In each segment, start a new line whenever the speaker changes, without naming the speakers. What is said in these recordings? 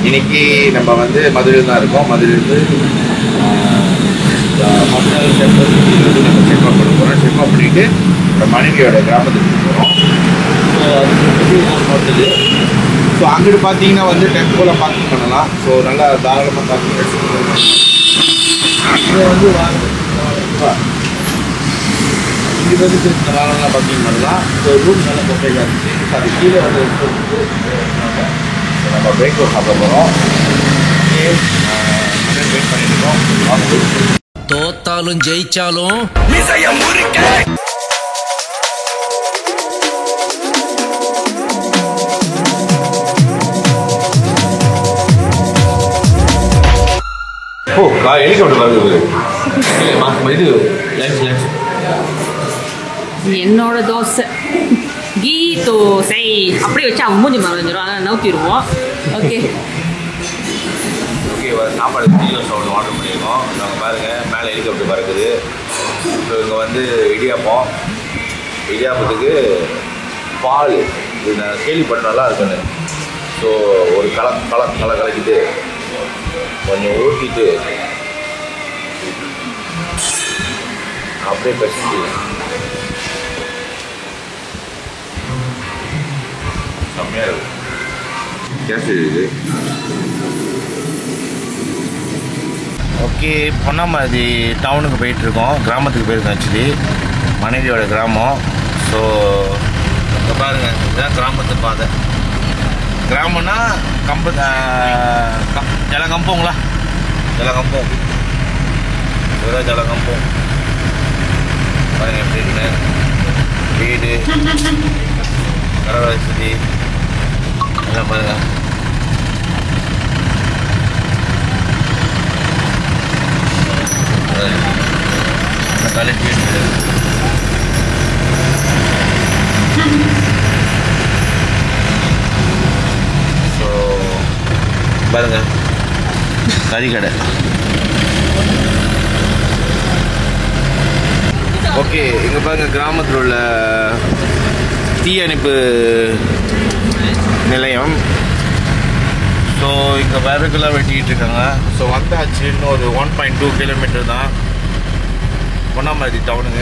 இன்னைக்கு நம்ம வந்து மதுரையில் தான் இருக்கோம். மதுரையிலிருந்து மதுரை டெம்பிள் நம்ம செக் அவுட் பண்ண போகிறோம். செக் அவுட் பண்ணிவிட்டு மனைவியோட கிராமத்துக்கு போகிறோம். ஸோ அது ஸோ அங்கிட்டு பார்த்தீங்கன்னா வந்து டெம்போவில் பார்க்கிங் பண்ணலாம். ஸோ நல்லா தாராளமாக பார்க்கிங் பண்ணலாம். இங்கே வந்து இங்கே வந்து சின்ன வாகனம்லாம் பார்க்கிங் பண்ணலாம். ஸோ ரூம் நல்லா கொட்டையாக இருந்துச்சு. ஸோ அது கீழே வந்து நம்ம பிரேக்ஃபாஸ்ட் சாப்பிட போகிறோம். வெயிட் பண்ணியிருக்கோம்.
தோத்தாலும் ஜெயிச்சாலும்
ஹெலிகாப்டர் வருது. இது
என்னோட தோசை கீ தோசை அப்படியே வச்சு அவங்க மூஞ்சி மறைஞ்சிடும். அதனால் நவுத்திடுவோம். ஓகே
ஓகே, சாப்பாடு தோசை ஒன்று ஆர்டர் பண்ணியிருக்கோம். நாங்கள் பாருங்கள் மேலே ஹெலிகாப்டர் பறக்குது. ஸோ இங்கே வந்து இடியாப்பத்துக்கு பால் இது நான் கேள்விப்பட்ட நல்லா இருக்குன்னு. ஸோ ஒரு களை கலக்கிட்டு கொஞ்சம் ஊற்றிட்டு அப்படியே பசிச்சு செம்மையாக இருக்குது. கேஸ் இருக்குது. ஓகே, பொன்னாமதி டவுனுக்கு போயிட்டுருக்கோம். கிராமத்துக்கு போயிருக்கோம் ஆக்சுவலி, மனைவியோட கிராமம். ஸோ இப்போ பாருங்கள், இதுதான் கிராமத்து பாதை. கிராமம்னா ஜலகம்பங்களா, ஜலகம்பம், இதுதான் ஜலகம்பம். பாருங்கள் எப்படி இருக்குன்னு. வீடு, கடை வசதி எல்லாம் பாருங்கள். காலேஜ் வீடு. ஸோ பாருங்க, கறிக்கடை. ஓகே, இங்கே பாருங்க கிராமத்தில் உள்ள தீயணைப்பு நிலையம். ஸோ இங்கே விறகுலாம் வெட்டிக்கிட்டு இருக்காங்க. ஸோ வந்தாச்சு, இன்னும் ஒரு 1.2 கிலோமீட்டர் தான் பொன்னாமதி டவுனுங்க.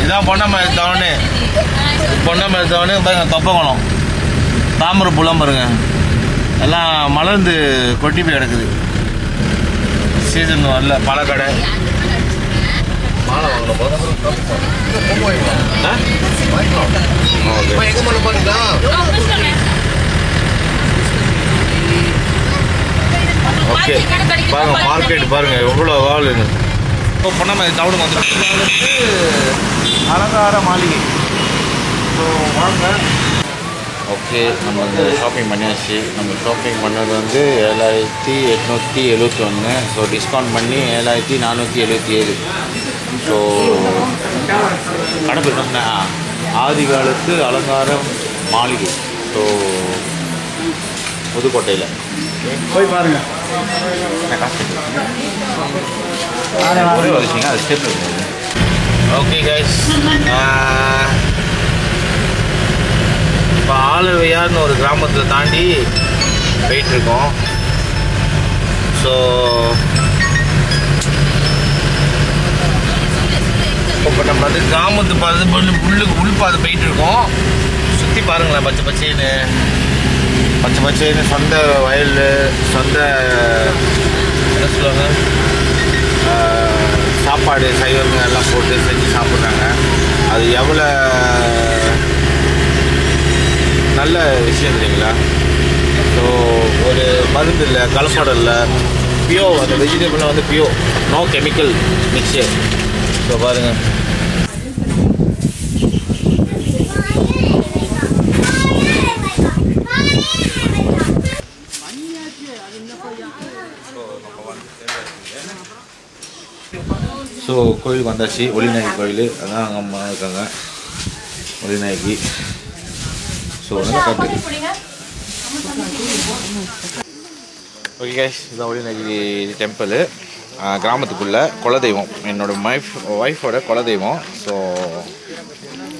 இதான் பொன்னாமதி டவுனு. பொன்னாமதி டவுனு பாருங்க, தொப்பகுளம், தாமரைப்பூலாம் பாருங்க, எல்லாம் மலர்ந்து கொட்டி போய் கிடக்குது. சீசன் வரல. பழக்கடை, மாலை வாங்கணும். ஓகே பாருங்க, மார்க்கெட் பாருங்க எவ்வளோ வாழுங்க. இப்போ பொன்னாமதி டவுனுக்கு வந்துருக்கு. அலங்கார மாளிகை. ஸோ வாங்க. ஓகே, நம்ம வந்து ஷாப்பிங் பண்ணியாச்சு. நம்ம ஷாப்பிங் பண்ணது வந்து 7871. ஸோ டிஸ்கவுண்ட் பண்ணி 7477. ஸோ கடை பேர் ஆதிகாலத்து அலங்கார மாளிகை. ஸோ புதுக்கோட்டையில் போய் பாருங்கள். ஒரே விஷயங்க, அது ஸ்டெப். ஓகே கைஸ், இப்போ ஆலவையார்னு ஒரு கிராமத்தில் தாண்டி போயிட்டுருக்கோம். ஸோ இப்போ நம்ம வந்து கிராமத்து பாதை உள்பாதை போயிட்டுருக்கோம். சுற்றி பாருங்களேன், பச்சை பச்சைன்னு சொந்த வயல், சொந்த என்ன சொல்லுவாங்க, சாப்பாடு சைவங்க எல்லாம் போட்டு செஞ்சு சாப்பிட்றாங்க. அது எவ்வளோ நல்ல விஷயம் இல்லைங்களா? ஸோ ஒரு மருந்து இல்லை, கலப்படம் இல்லை, பியோர். அந்த வெஜிடபிள்லாம் வந்து pure, no chemical mixture. So பாருங்கள், ஸோ கோயிலுக்கு வந்தாச்சு. ஒளிநாயகி கோயில், அதான் அங்கே அம்மா இருக்காங்க, ஒளிநாயகி. ஸோ நல்லா காட்டு. ஓகே கைஸ், இதுதான் ஒளிநாயகி டெம்பிள். கிராமத்துக்குள்ளே குலதெய்வம், என்னோடய ஒய்ஃபோட குலதெய்வம். ஸோ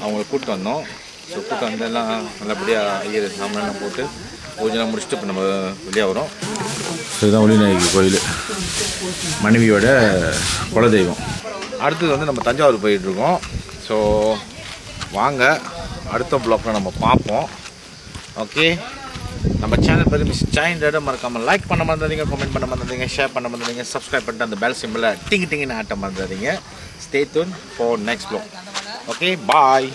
அவங்கள கூப்பிட்டு வந்தோம். ஸோ கூப்பிட்டு வந்து எல்லாம் நல்லபடியாக ஐயர் சாமான் போட்டு பூஜைலாம் முடிச்சுட்டு இப்போ நம்ம வெளியாக வரோம். ஸோ இதுதான் ஒளிநாயகி கோயில், மனைவியோட குலதெய்வம். அடுத்தது வந்து நம்ம தஞ்சாவூர் போயிட்டுருக்கோம். ஸோ வாங்க அடுத்த ப்ளாக்ல நம்ம பார்ப்போம். ஓகே, நம்ம சேனல் பற்றி மிஸ் சாயின்ட மறக்காமல் லைக் பண்ண மறந்துடாதீங்க, கமெண்ட் பண்ண மறந்துடாதீங்க, ஷேர் பண்ண மறந்துடாதீங்க, சப்ஸ்கிரைப் பண்ணிட்டு அந்த பெல் சிம்பிளை டிங்கின்னு ஆட்ட மறந்துடாதீங்க. Stay tune for next blog. Okay, bye.